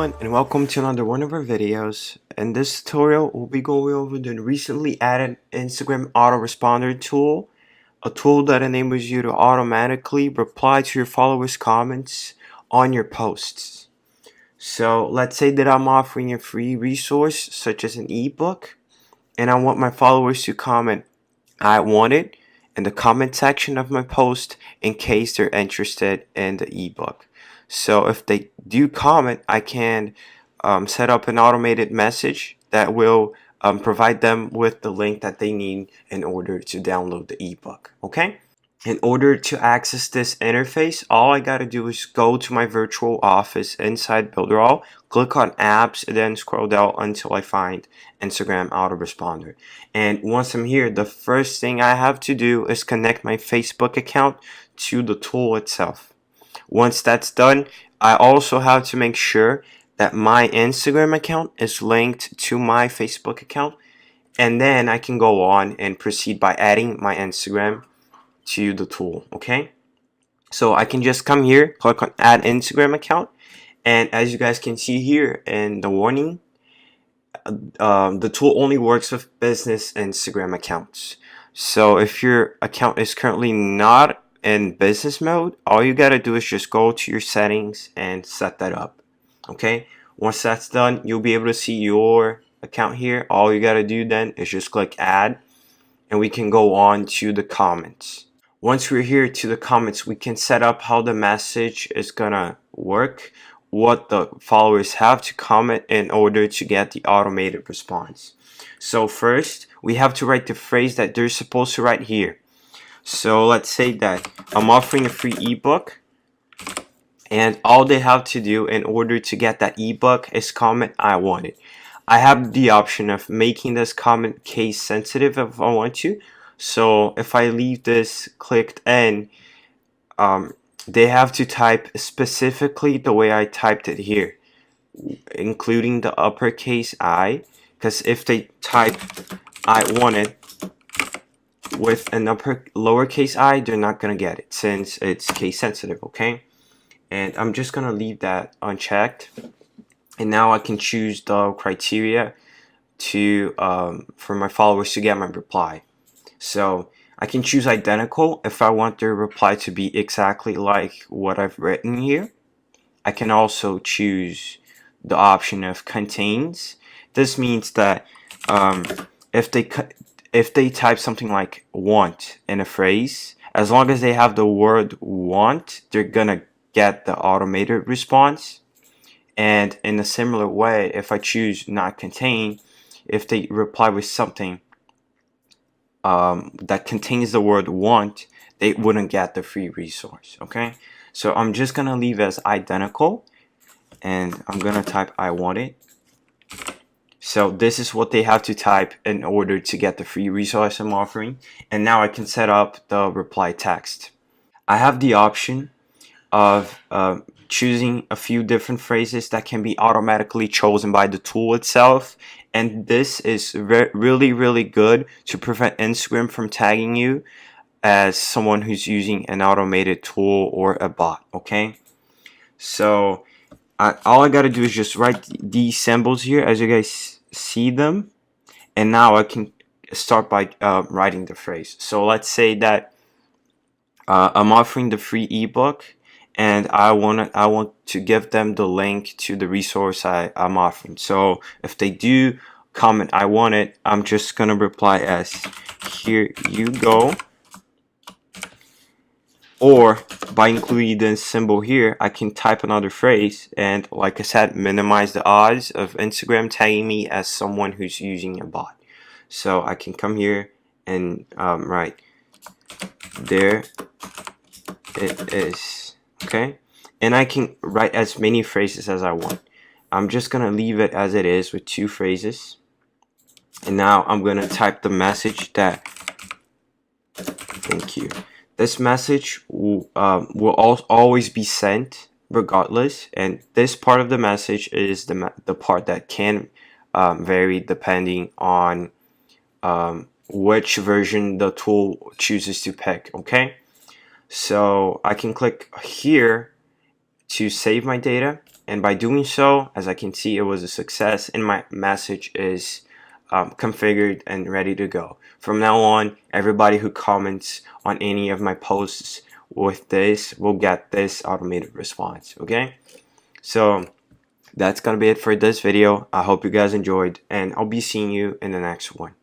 everyone, and welcome to another one of our videos. In this tutorial, we'll be going over the recently added Instagram Autoresponder tool, a tool that enables you to automatically reply to your followers' comments on your posts. So let's say that I'm offering a free resource such as an ebook, and I want my followers to comment "I want it" in the comment section of my post in case they're interested in the ebook. So if they do comment, I can set up an automated message that will provide them with the link that they need in order to download the ebook. Okay? In order to access this interface, all I gotta do is go to my virtual office inside Builderall, click on apps, and then scroll down until I find Instagram Autoresponder. And once I'm here, the first thing I have to do is connect my Facebook account to the tool itself. Once that's done, I also have to make sure that my Instagram account is linked to my Facebook account, and then I can go on and proceed by adding my Instagram to the tool. Okay, so I can just come here, click on add Instagram account, and as you guys can see here in the warning, the tool only works with business Instagram accounts. So if your account is currently not in business mode, all you gotta do is just go to your settings and set that up. Okay, once that's done, you'll be able to see your account here. All you gotta do then is just click add, and we can go on to the comments. Once we're here to the comments, we can set up how the message is gonna work, what the followers have to comment in order to get the automated response. So first, we have to write the phrase that they're supposed to write here. So let's say that I'm offering a free ebook, and all they have to do in order to get that ebook is comment "I want it." I have the option of making this comment case sensitive if I want to. So if I leave this clicked in, they have to type specifically the way I typed it here, including the uppercase I, because if they type "I want it" with an lowercase I, they're not gonna get it since it's case sensitive. Okay, and I'm just gonna leave that unchecked, and now I can choose the criteria to for my followers to get my reply. So I can choose identical if I want their reply to be exactly like what I've written here. I can also choose the option of contains. This means that if they type something like "want" in a phrase, as long as they have the word "want," they're gonna get the automated response. And in a similar way, if I choose not contain, if they reply with something that contains the word "want," they wouldn't get the free resource. Okay, so I'm just gonna leave as identical, and I'm gonna type "I want it." So this is what they have to type in order to get the free resource I'm offering. And now I can set up the reply text. I have the option of choosing a few different phrases that can be automatically chosen by the tool itself, and this is really good to prevent Instagram from tagging you as someone who's using an automated tool or a bot. Okay, so all I gotta do is just write these symbols here as you guys see them, and now I can start by writing the phrase. So let's say that I'm offering the free ebook, and I want to give them the link to the resource I'm offering. So if they do comment "I want it," I'm just gonna reply as "here you go," or by including this symbol here, I can type another phrase, and like I said, minimize the odds of Instagram tagging me as someone who's using a bot. So I can come here and write "there it is." Okay, and I can write as many phrases as I want. I'm just gonna leave it as it is with 2 phrases, and now I'm gonna type the message that "thank you." This message will always be sent regardless, and this part of the message is the part that can vary depending on which version the tool chooses to pick. Okay, so I can click here to save my data, And by doing so, as I can see, it was a success, and my message is configured and ready to go. From now on, everybody who comments on any of my posts with this will get this automated response. Okay, so that's gonna be it for this video. I hope you guys enjoyed, and I'll be seeing you in the next one.